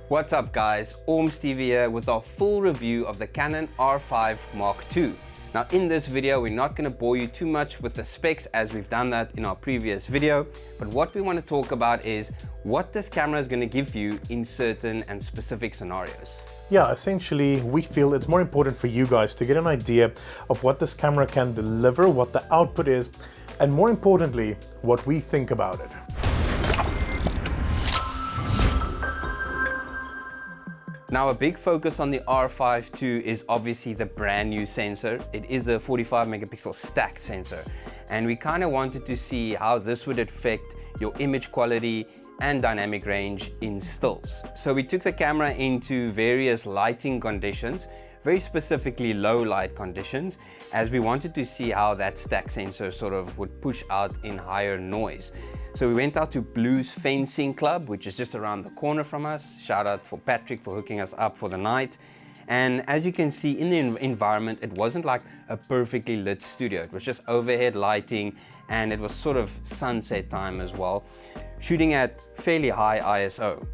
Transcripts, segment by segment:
What's up guys, OrmsTV here with our full review of the Canon R5 Mark II. Now in this video we're not going to bore you too much with the specs as we've done that in our previous video, but what we want to talk about is what this camera is going to give you in certain and specific scenarios. Yeah, essentially we feel it's more important for you guys to get an idea of what this camera can deliver, what the output is, and more importantly, what we think about it. Now a big focus on the R5 II is obviously the brand new sensor. It is a 45 megapixel stacked sensor, and we kind of wanted to see how this would affect your image quality and dynamic range in stills. So we took the camera into various lighting conditions, very specifically low light conditions, as we wanted to see how that stack sensor sort of would push out in higher noise. So we went out to Blues Fencing Club, which is just around the corner from us. Shout out for Patrick for hooking us up for the night. And as you can see in the environment, it wasn't like a perfectly lit studio. It was just overhead lighting, and it was sort of sunset time as well, shooting at fairly high ISO.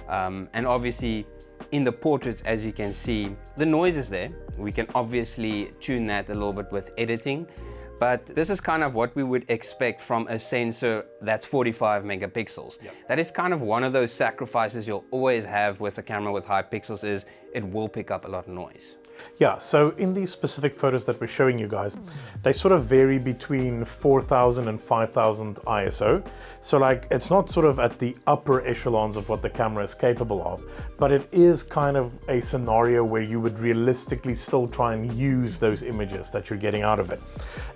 And obviously in the portraits, as you can see, the noise is there. We can obviously tune that a little bit with editing, but this is kind of what we would expect from a sensor that's 45 megapixels. Yep. That is kind of one of those sacrifices you'll always have with a camera with high pixels, is it will pick up a lot of noise. Yeah, so in these specific photos that we're showing you guys, they sort of vary between 4000 and 5000 ISO. So like, it's not sort of at the upper echelons of what the camera is capable of, but it is kind of a scenario where you would realistically still try and use those images that you're getting out of it.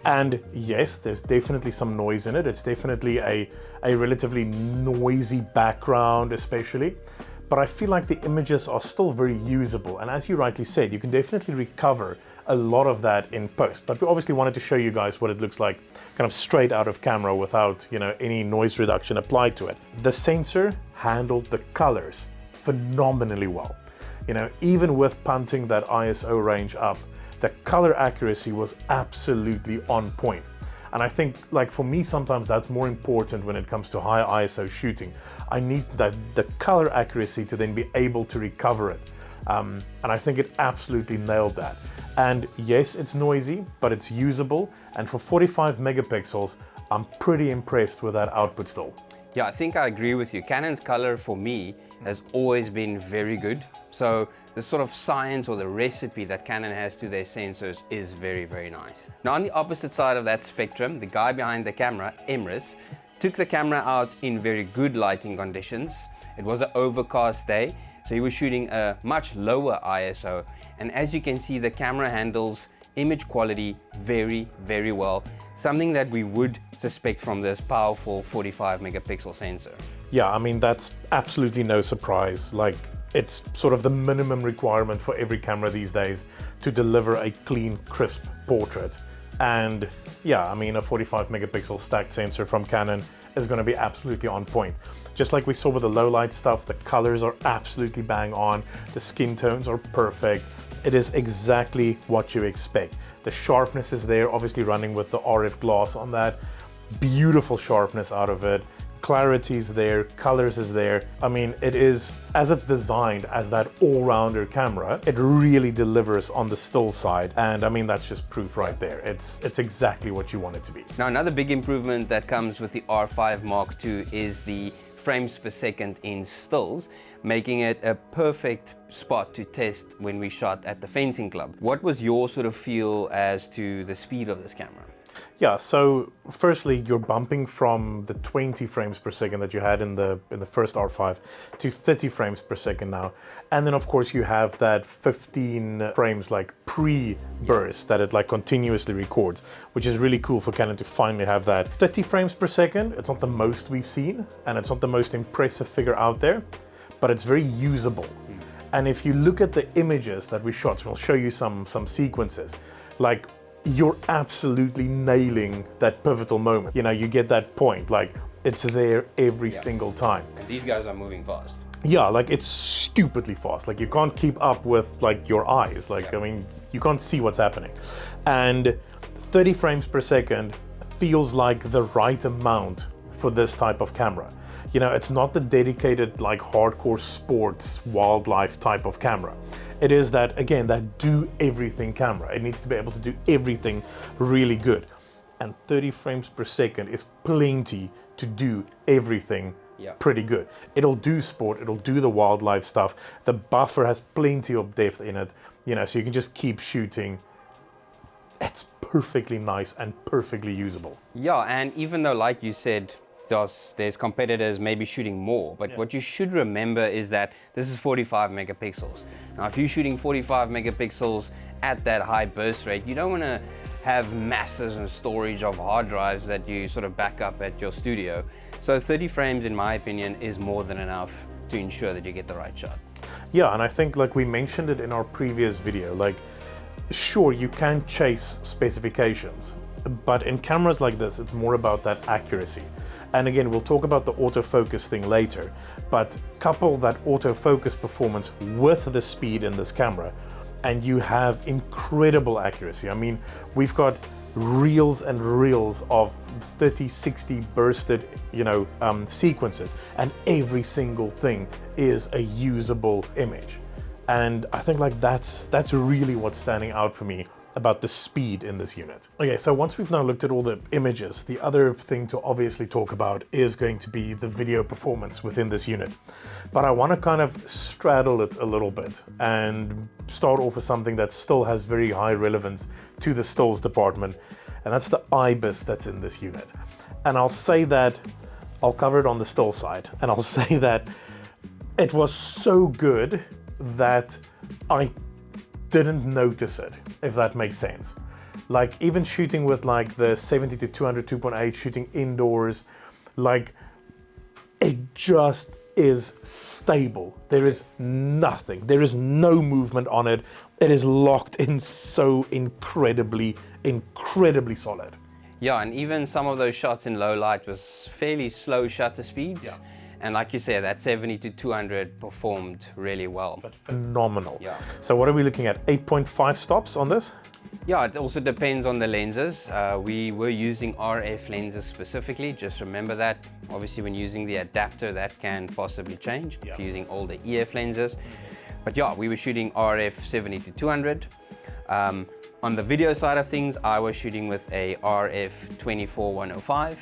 And yes, there's definitely some noise in it. It's definitely a relatively noisy background especially. But I feel like the images are still very usable, and as you rightly said, you can definitely recover a lot of that in post. But we obviously wanted to show you guys what it looks like kind of straight out of camera without, you know, any noise reduction applied to it. The sensor handled the colors phenomenally well. You know, even with punting that ISO range up, the color accuracy was absolutely on point. And I think, like, for me, sometimes that's more important when it comes to high ISO shooting. I need the color accuracy to then be able to recover it. And I think it absolutely nailed that. And yes, it's noisy, but it's usable. And for 45 megapixels, I'm pretty impressed with that output still. Yeah, I think I agree with you. Canon's color for me has always been very good. So the sort of science or the recipe that Canon has to their sensors is very, very nice. Now on the opposite side of that spectrum, the guy behind the camera, Emrys, took the camera out in very good lighting conditions. It was an overcast day, so he was shooting a much lower ISO. And as you can see, the camera handles image quality very, very well. Something that we would suspect from this powerful 45 megapixel sensor. Yeah, I mean, that's absolutely no surprise. Like, it's sort of the minimum requirement for every camera these days to deliver a clean, crisp portrait. And yeah, I mean, a 45 megapixel stacked sensor from Canon is going to be absolutely on point. Just like we saw with the low light stuff, the colors are absolutely bang on, the skin tones are perfect. It is exactly what you expect. The sharpness is there, obviously running with the RF glass on that. Beautiful sharpness out of it. Clarity is there, colors is there. I mean, it is, as it's designed as that all-rounder camera, it really delivers on the still side. And I mean, that's just proof right there. It's exactly what you want it to be. Now, another big improvement that comes with the R5 Mark II is the frames per second in stills, making it a perfect spot to test when we shot at the fencing club. What was your sort of feel as to the speed of this camera? Yeah, so firstly, you're bumping from the 20 frames per second that you had in the first R5 to 30 frames per second now. And then of course you have that 15 frames like pre-burst that it like continuously records, which is really cool for Canon to finally have that. 30 frames per second, it's not the most we've seen, and it's not the most impressive figure out there, but it's very usable. And if you look at the images that we shot, so we'll show you some sequences, like, you're absolutely nailing that pivotal moment. You know, you get that point, like, it's there every single time. And these guys are moving fast. Yeah, like, it's stupidly fast. Like, you can't keep up with, like, your eyes. Like, I mean, you can't see what's happening. And 30 frames per second feels like the right amount for this type of camera. You know, it's not the dedicated like hardcore sports wildlife type of camera. It is that, again, that do everything camera. It needs to be able to do everything really good. And 30 frames per second is plenty to do everything pretty good. It'll do sport, it'll do the wildlife stuff. The buffer has plenty of depth in it, you know, so you can just keep shooting. It's perfectly nice and perfectly usable. Yeah, and even though, like you said, there's competitors maybe shooting more, but what you should remember is that this is 45 megapixels. Now, if you're shooting 45 megapixels at that high burst rate, you don't want to have masses and storage of hard drives that you sort of back up at your studio. So 30 frames, in my opinion, is more than enough to ensure that you get the right shot. Yeah, and I think, like we mentioned it in our previous video, like, sure, you can chase specifications, but in cameras like this, it's more about that accuracy. And again, we'll talk about the autofocus thing later, but couple that autofocus performance with the speed in this camera, and you have incredible accuracy. I mean, we've got reels and reels of 30, 60 bursted, you know, sequences, and every single thing is a usable image. And I think like that's really what's standing out for me about the speed in this unit. Okay, so once we've now looked at all the images, the other thing to obviously talk about is going to be the video performance within this unit. But I want to kind of straddle it a little bit and start off with something that still has very high relevance to the stills department, and that's the IBIS that's in this unit. And I'll say that, I'll cover it on the still side, and I'll say that it was so good that I didn't notice it, if that makes sense. Like, even shooting with like the 70 to 200 2.8, shooting indoors, like, it just is stable. There is nothing, there is no movement on it. It is locked in so incredibly solid. Yeah, and even some of those shots in low light was fairly slow shutter speeds. Yeah. And like you said, that 70 to 200 performed really well. Phenomenal. Yeah. So what are we looking at? 8.5 stops on this? Yeah, it also depends on the lenses. We were using RF lenses specifically. Just remember that. Obviously, when using the adapter, that can possibly change if you're using older EF lenses. But yeah, we were shooting RF 70 to 200. On the video side of things, I was shooting with a RF 24-105.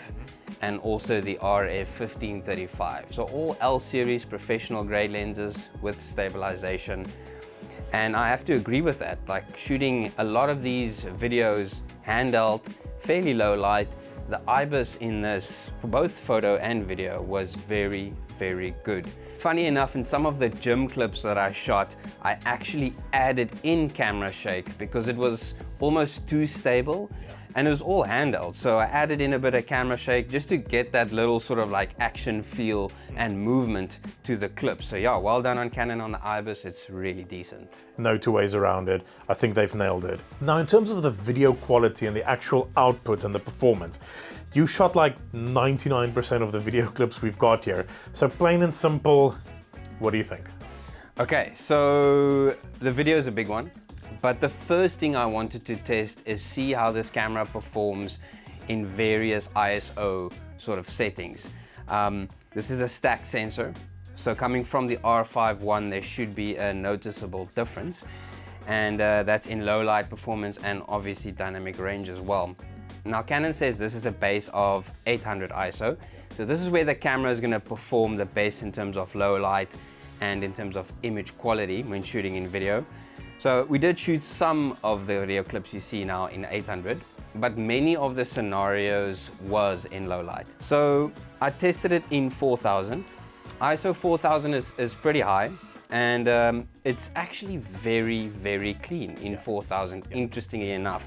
And also the RF 1535. So all L series professional grade lenses with stabilization. And I have to agree with that. Like, shooting a lot of these videos handheld, fairly low light, the IBIS in this, for both photo and video, was very, very good. Funny enough, in some of the gym clips that I shot, I actually added in camera shake because it was almost too stable. And it was all handheld, so I added in a bit of camera shake just to get that little sort of like action feel and movement to the clip. So yeah, well done on Canon on the IBIS, it's really decent. No two ways around it. I think they've nailed it. Now, in terms of the video quality and the actual output and the performance, you shot like 99% of the video clips we've got here. So plain and simple, what do you think? Okay, so the video is a big one. But the first thing I wanted to test is see how this camera performs in various ISO sort of settings. This is a stacked sensor, so coming from the R5 one, there should be a noticeable difference, and that's in low light performance and obviously dynamic range as well. Now, Canon says this is a base of 800 ISO, so this is where the camera is going to perform the best in terms of low light and in terms of image quality when shooting in video. So we did shoot some of the video clips you see now in 800, but many of the scenarios was in low light. So I tested it in 4000. ISO 4000 is pretty high, and it's actually very, very clean in 4000, interestingly enough.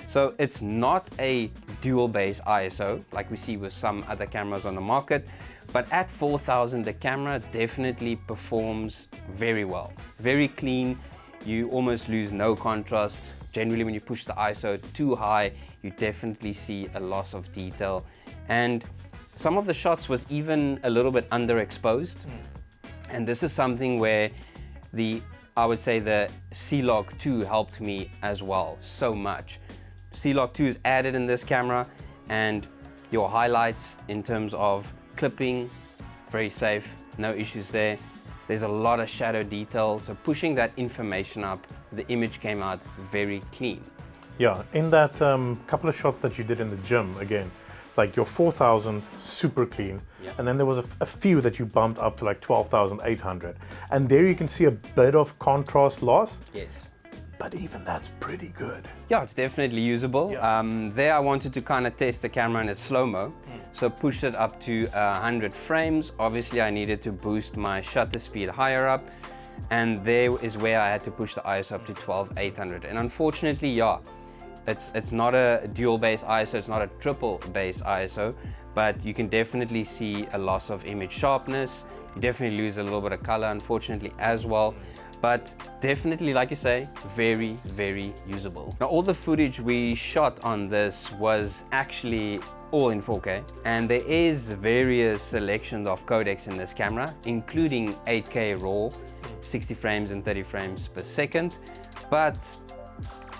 So it's not a dual base ISO like we see with some other cameras on the market, but at 4000 the camera definitely performs very well, very clean. You almost lose no contrast. Generally, when you push the ISO too high, you definitely see a loss of detail. And some of the shots was even a little bit underexposed. And this is something where I would say the C-Log 2 helped me as well, so much. C-Log 2 is added in this camera, and your highlights in terms of clipping very safe, no issues there. There's a lot of shadow detail, so pushing that information up, the image came out very clean. Yeah, in that couple of shots that you did in the gym, again, like your 4,000, super clean. Yeah. And then there was a few that you bumped up to like 12,800. And there you can see a bit of contrast loss. Yes. But even that's pretty good. Yeah, it's definitely usable. Yeah. There I wanted to kind of test the camera in its slow-mo, so pushed it up to 100 frames. Obviously I needed to boost my shutter speed higher up, and there is where I had to push the ISO up to 12,800. And unfortunately, yeah, it's not a dual base ISO, it's not a triple base ISO, but you can definitely see a loss of image sharpness. You definitely lose a little bit of color, unfortunately, as well. But definitely, like you say, very, very usable. Now, all the footage we shot on this was actually all in 4K, and there is various selections of codecs in this camera, including 8K RAW, 60 frames and 30 frames per second. But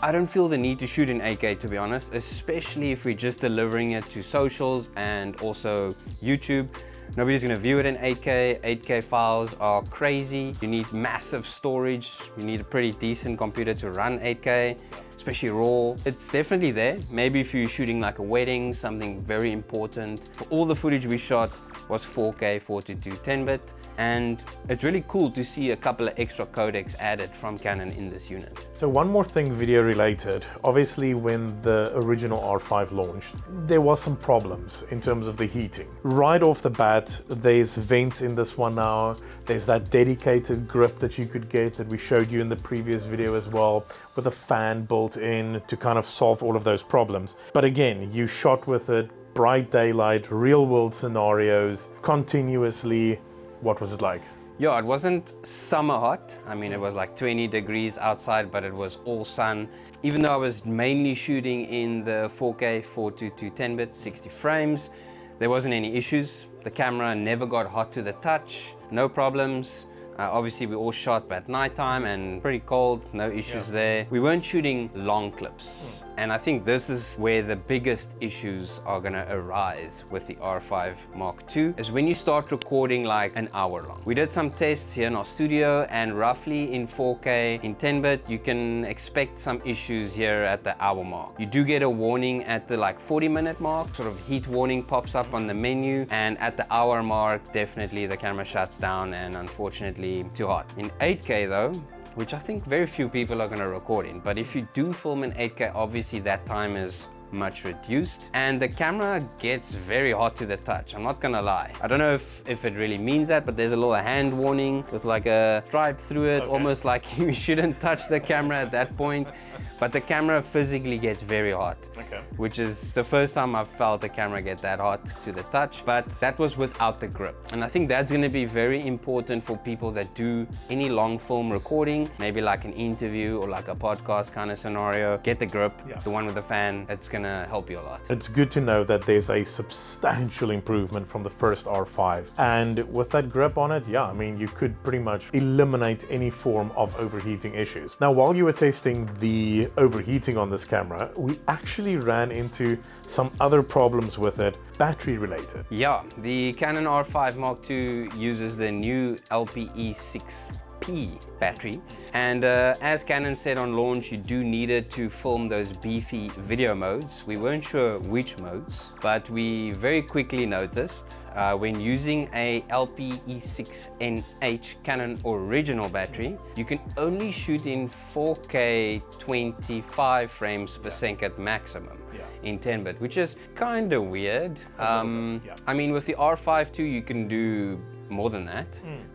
I don't feel the need to shoot in 8K, to be honest, especially if we're just delivering it to socials and also YouTube. Nobody's gonna view it in 8K. 8K files are crazy. You need massive storage. You need a pretty decent computer to run 8K, especially RAW. It's definitely there. Maybe if you're shooting like a wedding, something very important. For all the footage we shot was 4K 4:2 10-bit. And it's really cool to see a couple of extra codecs added from Canon in this unit. So one more thing video related, obviously when the original R5 launched, there was some problems in terms of the heating. Right off the bat, there's vents in this one now, there's that dedicated grip that you could get that we showed you in the previous video as well, with a fan built in to kind of solve all of those problems. But again, you shot with it, bright daylight, real world scenarios, continuously. What was it like? Yeah, it wasn't summer hot. I mean, it was like 20 degrees outside, but it was all sun. Even though I was mainly shooting in the 4K 4:2 10-bit, 60 frames, there wasn't any issues. The camera never got hot to the touch, no problems. Obviously, we all shot at nighttime and pretty cold, no issues there. We weren't shooting long clips. And I think this is where the biggest issues are gonna arise with the R5 Mark II, is when you start recording like an hour long. We did some tests here in our studio, and roughly in 4K, in 10-bit, you can expect some issues here at the hour mark. You do get a warning at the like 40-minute mark, sort of heat warning pops up on the menu, and at the hour mark, definitely the camera shuts down and unfortunately too hot. In 8K though, which I think very few people are going to record in, but if you do film in 8K, obviously that time is much reduced, and the camera gets very hot to the touch. I'm not gonna lie. I don't know if it really means that, but there's a little hand warning with like a stripe through it, almost like you shouldn't touch the camera at that point. But the camera physically gets very hot, which is the first time I've felt the camera get that hot to the touch, but that was without the grip. And I think that's gonna be very important for people that do any long film recording, maybe like an interview or like a podcast kind of scenario. Get the grip, the one with the fan. It's gonna help you a lot. It's good to know that there's a substantial improvement from the first R5. And with that grip on it, I mean, you could pretty much eliminate any form of overheating issues. Now, while you were testing the overheating on this camera, we actually ran into some other problems with it, battery related. Yeah, the Canon R5 Mark II uses the new LPE6P battery, and as Canon said on launch, you do need it to film those beefy video modes. We weren't sure which modes, but we very quickly noticed when using a LPE6NH Canon original battery, you can only shoot in 4K 25 frames per second maximum in 10-bit, which is kind of weird. I mean, with the R5 II, you can do more than that,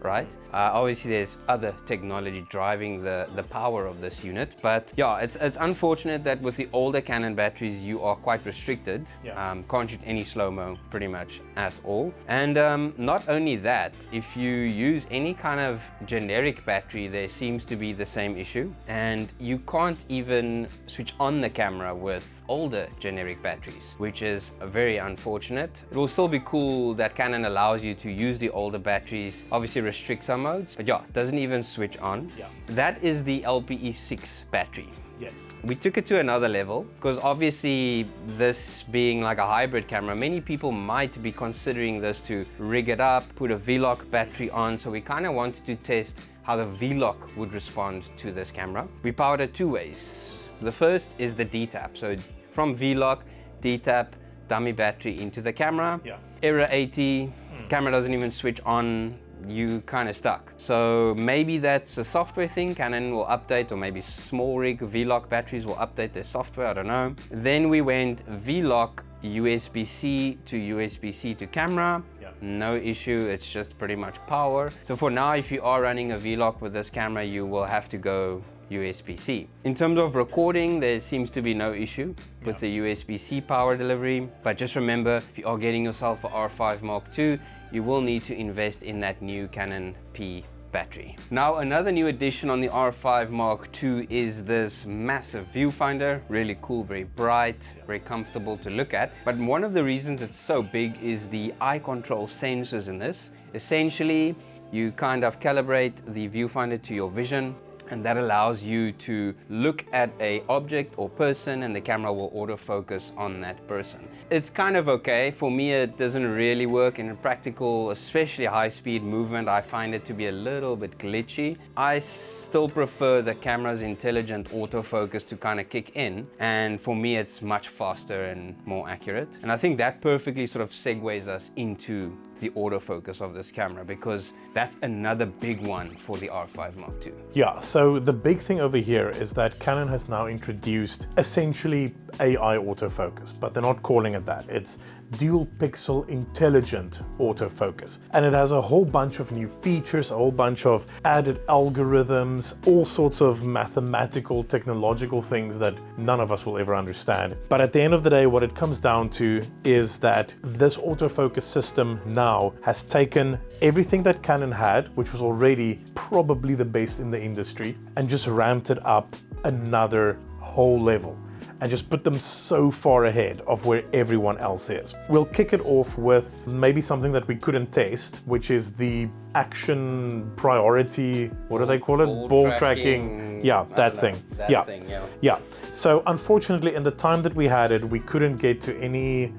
right? Obviously, there's other technology driving the power of this unit, but yeah, it's unfortunate that with the older Canon batteries, you are quite restricted. Can't shoot any slow-mo pretty much at all. And not only that, if you use any kind of generic battery, there seems to be the same issue, and you can't even switch on the camera with older generic batteries, which is very unfortunate. It will still be cool that Canon allows you to use the older batteries, obviously restrict some modes, but yeah, it doesn't even switch on. Yeah. That is the LPE6 battery. Yes. We took it to another level because obviously this being like a hybrid camera, many people might be considering this to rig it up, put a V-Lock battery on. So we kind of wanted to test how the V-Lock would respond to this camera. We powered it two ways. The first is the D-tap. So from V-Lock, D-tap, dummy battery into the camera. Yeah. Error 80, camera doesn't even switch on. You kind of stuck. So maybe that's a software thing. Canon will update, or maybe small rig V-Lock batteries will update their software, I don't know. Then we went V-Lock USB-C to USB-C to camera. Yeah. No issue, it's just pretty much power. So for now, if you are running a V-Lock with this camera, you will have to go USB-C. In terms of recording, there seems to be no issue with the USB-C power delivery. But just remember, if you are getting yourself an R5 Mark II, you will need to invest in that new Canon P battery. Now, another new addition on the R5 Mark II is this massive viewfinder. Really cool, very bright, very comfortable to look at. But one of the reasons it's so big is the eye control sensors in this. Essentially, you kind of calibrate the viewfinder to your vision, and that allows you to look at an object or person, and the camera will autofocus on that person. It's kind of okay. For me, it doesn't really work in practical, especially high-speed movement. I find it to be a little bit glitchy. I still prefer the camera's intelligent autofocus to kind of kick in, and for me, it's much faster and more accurate. And I think that perfectly sort of segues us into the autofocus of this camera, because that's another big one for the R5 Mark II. Yeah, so the big thing over here is that Canon has now introduced essentially AI autofocus, but they're not calling it that. It's dual pixel intelligent autofocus. And it has a whole bunch of new features, a whole bunch of added algorithms, all sorts of mathematical, technological things that none of us will ever understand. But at the end of the day, what it comes down to is that this autofocus system now has taken everything that Canon had, which was already probably the best in the industry, and just ramped it up another whole level, and just put them so far ahead of where everyone else is. We'll kick it off with maybe something that we couldn't test, which is the action priority, what do they call it? Ball tracking. Yeah, that thing. Yeah. So unfortunately, in the time that we had it, we couldn't get to any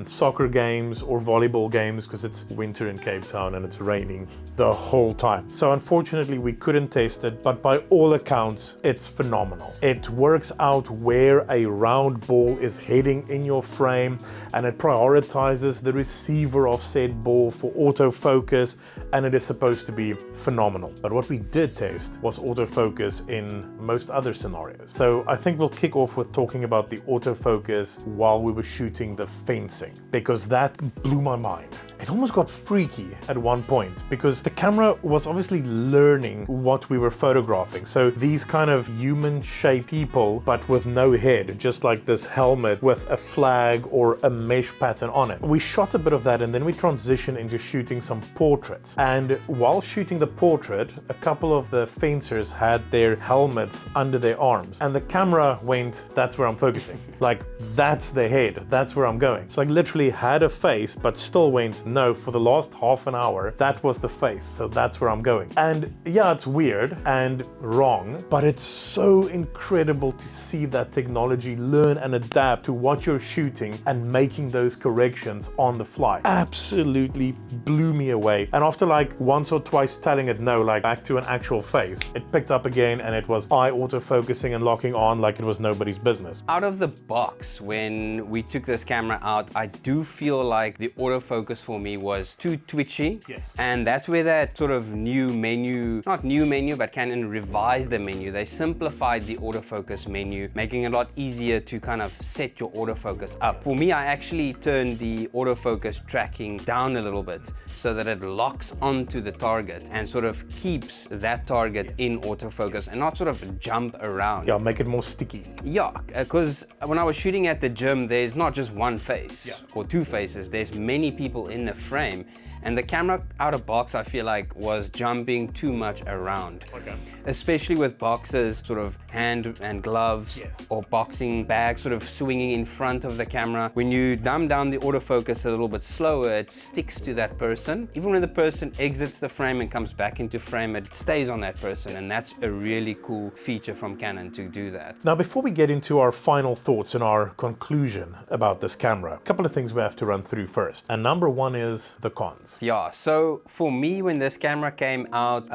soccer games or volleyball games because it's winter in Cape Town and it's raining the whole time. So unfortunately we couldn't test it, but by all accounts it's phenomenal. It works out where a round ball is heading in your frame, and it prioritizes the receiver of said ball for autofocus, and it is supposed to be phenomenal. But what we did test was autofocus in most other scenarios. So I think we'll kick off with talking about the autofocus while we were shooting the fencing, because that blew my mind. It almost got freaky at one point because the camera was obviously learning what we were photographing. So these kind of human-shaped people, but with no head, just like this helmet with a flag or a mesh pattern on it. We shot a bit of that, and then we transitioned into shooting some portraits. And while shooting the portrait, a couple of the fencers had their helmets under their arms, and the camera went, that's where I'm focusing. Like, that's the head, that's where I'm going. So I literally had a face, but still went, no, for the last half an hour, that was the face, so that's where I'm going. And yeah, it's weird and wrong, but it's so incredible to see that technology learn and adapt to what you're shooting and making those corrections on the fly. Absolutely blew me away. And after like once or twice telling it no, like back to an actual face, it picked up again and it was eye autofocusing and locking on like it was nobody's business. Out of the box, when we took this camera out, I do feel like the autofocus for me was too twitchy. Yes. And that's where that sort of new menu, not new menu, but Canon revised the menu. They simplified the autofocus menu, making it a lot easier to kind of set your autofocus up. For me, I actually turned the autofocus tracking down a little bit so that it locks onto the target and sort of keeps that target in autofocus and not sort of jump around. Yeah, make it more sticky. Yeah, because when I was shooting at the gym, there's not just one face or two faces, there's many people in the frame. And the camera out of box, I feel like, was jumping too much around. Okay. Especially with boxes, sort of hand and gloves, Yes. or boxing bags sort of swinging in front of the camera. When you dumb down the autofocus a little bit slower, it sticks to that person. Even when the person exits the frame and comes back into frame, it stays on that person. And that's a really cool feature from Canon to do that. Now, before we get into our final thoughts and our conclusion about this camera, a couple of things we have to run through first. And number one is the cons. Yeah, so for me, when this camera came out,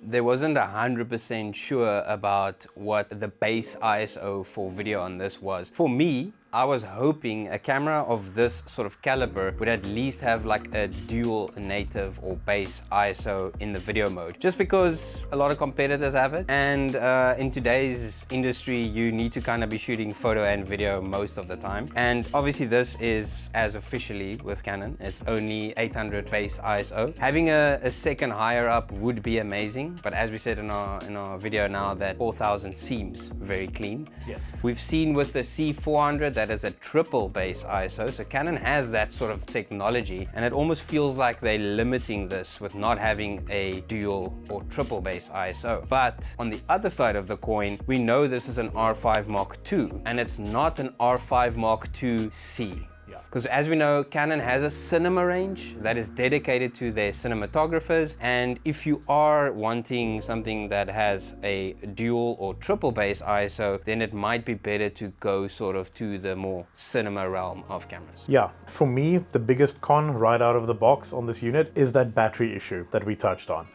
there wasn't 100% sure about what the base ISO for video on this was. For me, I was hoping a camera of this sort of caliber would at least have like a dual native or base ISO in the video mode, just because a lot of competitors have it. And in today's industry, you need to kind of be shooting photo and video most of the time. And obviously this is, as officially with Canon, it's only 800 base ISO. Having a second higher up would be amazing. But as we said in our video now, that 4000 seems very clean. Yes. We've seen with the C400 that is a triple base ISO, so Canon has that sort of technology, and it almost feels like they're limiting this with not having a dual or triple base ISO. But on the other side of the coin, we know this is an R5 Mark II, and it's not an R5 Mark II C. Because as we know, Canon has a cinema range that is dedicated to their cinematographers, and if you are wanting something that has a dual or triple base ISO, then it might be better to go sort of to the more cinema realm of cameras. Yeah, for me, the biggest con right out of the box on this unit is that battery issue that we touched on.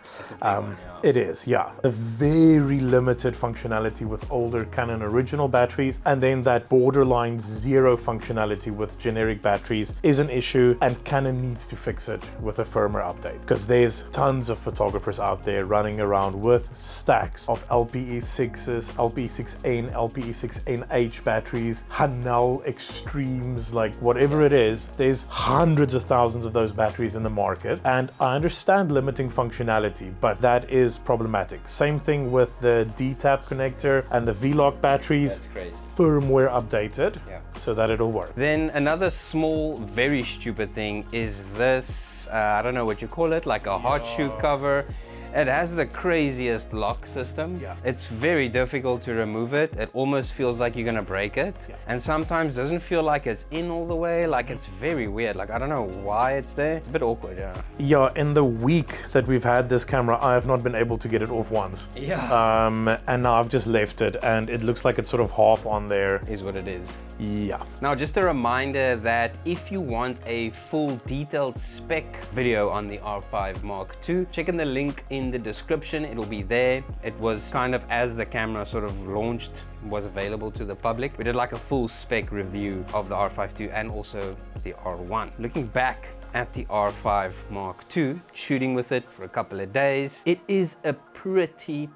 It is, yeah. A very limited functionality with older Canon original batteries, and then that borderline zero functionality with generic batteries is an issue, and Canon needs to fix it with a firmware update, because there's tons of photographers out there running around with stacks of LPE6s, LPE6N, LPE6NH batteries, Hanel Extremes, like whatever it is. There's hundreds of thousands of those batteries in the market, and I understand limiting functionality, but that is problematic. Same thing with the D-tap connector and the V-lock batteries. That's crazy. Firmware updated, so that it'll work. Then another small, very stupid thing is this, I don't know what you call it, like a hot shoe cover. It has the craziest lock system. It's very difficult to remove it. It almost feels like you're gonna break it. And sometimes doesn't feel like it's in all the way. Like, it's very weird. Like, I don't know why it's there. It's a bit awkward, Yeah, in the week that we've had this camera, I have not been able to get it off once. And now I've just left it, and it looks like it's sort of half on there. Is what it is. Yeah. Now, just a reminder that if you want a full detailed spec video on the R5 Mark II, check in the link in the description. It'll be there. It was kind of as the camera sort of launched, was available to the public. We did like a full spec review of the R5 II and also the R1. Looking back at the R5 Mark II, shooting with it for a couple of days, it is a pretty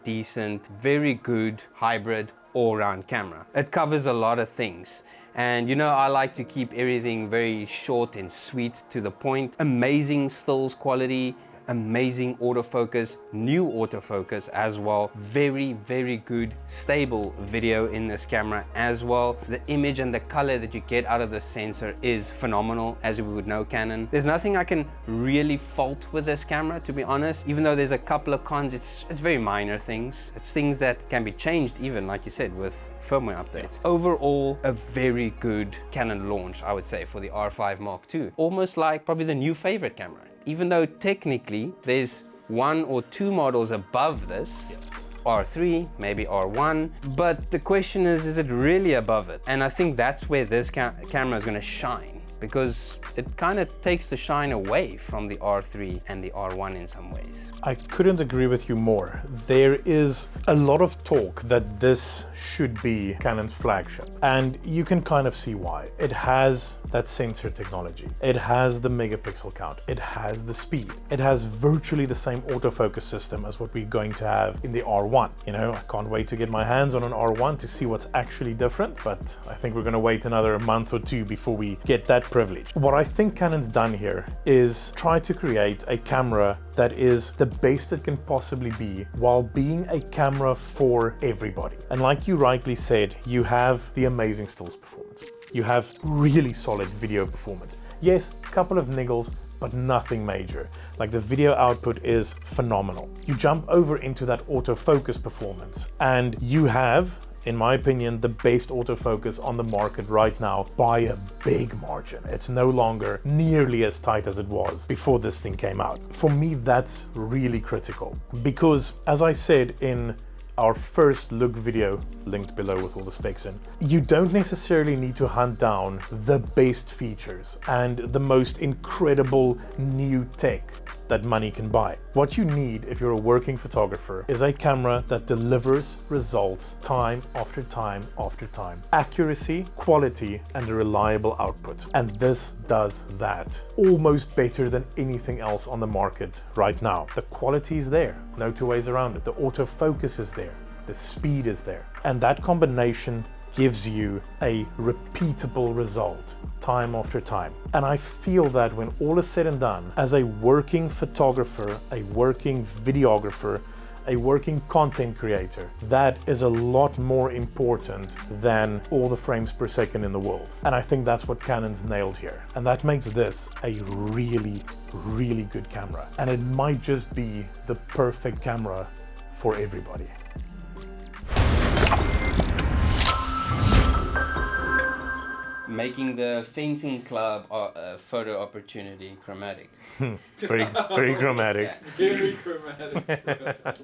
decent, very good hybrid all-round camera. It covers a lot of things. And you know, I like to keep everything very short and sweet to the point. Amazing stills quality, amazing autofocus, new autofocus as well. Very good stable video in this camera as well. The image and the color that you get out of the sensor is phenomenal, as we would know Canon. There's nothing I can really fault with this camera, to be honest. Even though there's a couple of cons, it's very minor things. It's things that can be changed, even like you said, with firmware updates. Overall, a very good Canon launch, I would say, for the R5 Mark II. Almost like probably the new favorite camera. Even though technically there's one or two models above this, R3, maybe R1, but the question is it really above it? And I think that's where this camera is going to shine, because it kind of takes the shine away from the R3 and the R1 in some ways. I couldn't agree with you more. There is a lot of talk that this should be Canon's flagship, and you can kind of see why. It has that sensor technology. It has the megapixel count. It has the speed. It has virtually the same autofocus system as what we're going to have in the R1. You know, I can't wait to get my hands on an R1 to see what's actually different, but I think we're going to wait another month or two before we get that privilege. What I think Canon's done here is try to create a camera that is the best it can possibly be while being a camera for everybody. And like you rightly said, you have the amazing stills performance. You have really solid video performance. Yes, a couple of niggles, but nothing major. Like the video output is phenomenal. You jump over into that autofocus performance and you have, in my opinion, the best autofocus on the market right now by a big margin. It's no longer nearly as tight as it was before this thing came out. For me, that's really critical because, as I said in our first look video, linked below with all the specs in, you don't necessarily need to hunt down the best features and the most incredible new tech that money can buy. What you need if you're a working photographer is a camera that delivers results time after time after time. Accuracy, quality, and a reliable output. And this does that almost better than anything else on the market right now. The quality is there, no two ways around it. The autofocus is there, the speed is there. And that combination gives you a repeatable result time after time. And I feel that when all is said and done, as a working photographer, a working videographer, a working content creator, that is a lot more important than all the frames per second in the world. And I think that's what Canon's nailed here. And that makes this a really, really good camera. And it might just be the perfect camera for everybody. Making the fencing club photo opportunity chromatic. Very, very chromatic. Very chromatic.